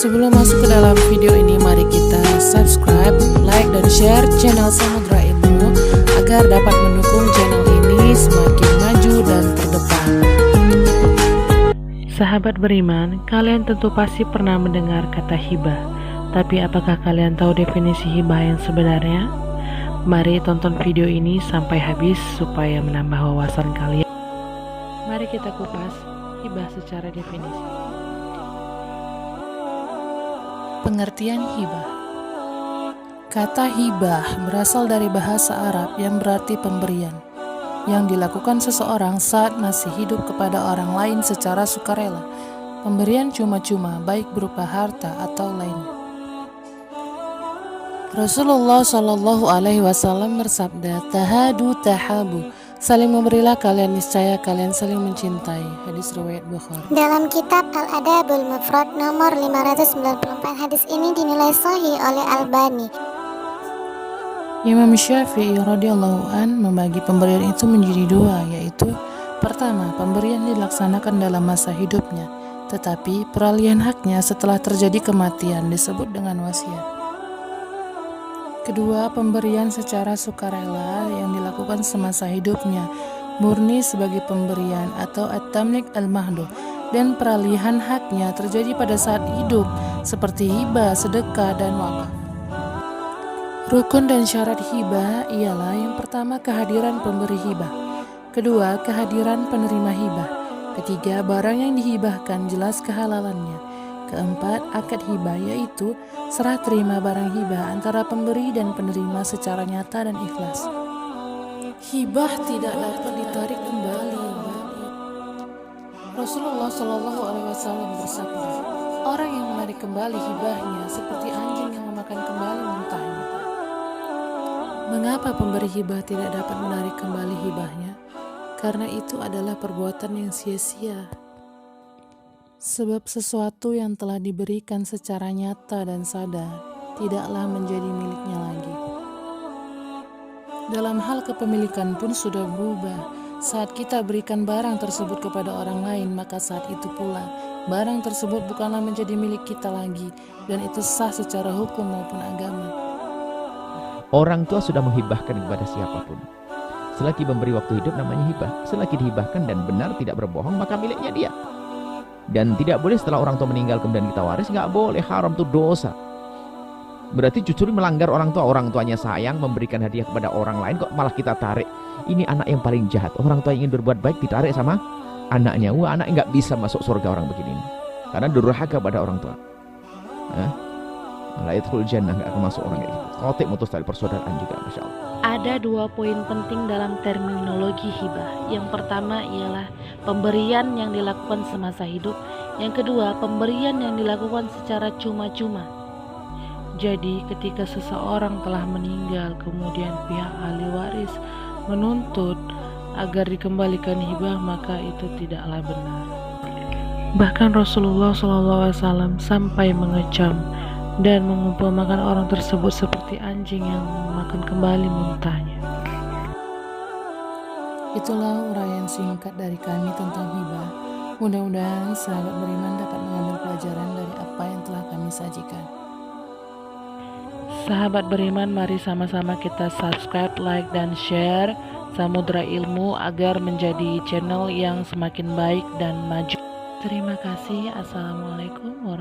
Sebelum masuk ke dalam video ini, mari kita subscribe, like, dan share channel Samudra Ilmu agar dapat mendukung channel ini semakin maju dan terdepan. Sahabat beriman, kalian tentu pasti pernah mendengar kata hibah. Tapi apakah kalian tahu definisi hibah yang sebenarnya? Mari tonton video ini sampai habis supaya menambah wawasan kalian. Mari kita kupas hibah secara definisi. Pengertian hibah. Kata hibah berasal dari bahasa Arab yang berarti pemberian, yang dilakukan seseorang saat masih hidup kepada orang lain secara sukarela. Pemberian cuma-cuma, baik berupa harta atau lainnya. Rasulullah Shallallahu Alaihi Wasallam bersabda, "Tahadu tahabu." Saling memberilah, kalian niscaya kalian saling mencintai. Hadis riwayat Bukhari. Dalam kitab Al-Adabul Mufrad nomor 594, hadis ini dinilai sahih oleh Albani. Imam Syafi'i radhiyallahu an membagi pemberian itu menjadi dua, yaitu pertama, pemberian dilaksanakan dalam masa hidupnya, tetapi peralihan haknya setelah terjadi kematian disebut dengan wasiat. Kedua, pemberian secara sukarela yang dilakukan semasa hidupnya, murni sebagai pemberian atau at-tamlik al-mahdu, dan peralihan haknya terjadi pada saat hidup seperti hibah, sedekah, dan wakaf. Rukun dan syarat hibah ialah yang pertama, kehadiran pemberi hibah. Kedua, kehadiran penerima hibah. Ketiga, barang yang dihibahkan jelas kehalalannya. Keempat, akad hibah, yaitu serah terima barang hibah antara pemberi dan penerima secara nyata dan ikhlas. Hibah tidak dapat ditarik kembali. Rasulullah Shallallahu Alaihi Wasallam bersabda, orang yang menarik kembali hibahnya seperti anjing yang memakan kembali muntahnya. Mengapa pemberi hibah tidak dapat menarik kembali hibahnya? Karena itu adalah perbuatan yang sia-sia. Sebab sesuatu yang telah diberikan secara nyata dan sadar tidaklah menjadi miliknya lagi. Dalam hal kepemilikan pun sudah berubah. Saat kita berikan barang tersebut kepada orang lain, maka saat itu pula barang tersebut bukanlah menjadi milik kita lagi, dan itu sah secara hukum maupun agama. Orang tua sudah menghibahkan kepada siapapun. Selagi memberi waktu hidup namanya hibah. Selagi dihibahkan dan benar tidak berbohong, maka miliknya dia. Dan tidak boleh setelah orang tua meninggal kemudian kita waris, nggak boleh, haram, itu dosa. Berarti justru melanggar orang tua. Orang tuanya sayang memberikan hadiah kepada orang lain, kok malah kita tarik. Ini anak yang paling jahat. Orang tua yang ingin berbuat baik ditarik sama anaknya. Wah, anak nggak bisa masuk surga orang begini, karena durhaka pada orang tua. La yadkhulul jannah, nggak akan masuk orang kayak gitu. Khotik mutus tali persaudaraan juga, masya Allah. Ada dua poin penting dalam terminologi hibah. Yang pertama ialah pemberian yang dilakukan semasa hidup. Yang kedua, pemberian yang dilakukan secara cuma-cuma. Jadi ketika seseorang telah meninggal, kemudian pihak ahli waris menuntut agar dikembalikan hibah, maka itu tidaklah benar. Bahkan Rasulullah SAW sampai mengecam dan mengumpamakan orang tersebut seperti anjing yang memakan kembali muntahnya. Itulah uraian singkat dari kami tentang hibah. Mudah-mudahan sahabat beriman dapat mengambil pelajaran dari apa yang telah kami sajikan. Sahabat beriman, mari sama-sama kita subscribe, like, dan share Samudra Ilmu agar menjadi channel yang semakin baik dan maju. Terima kasih. Assalamualaikum warahmatullahi wabarakatuh.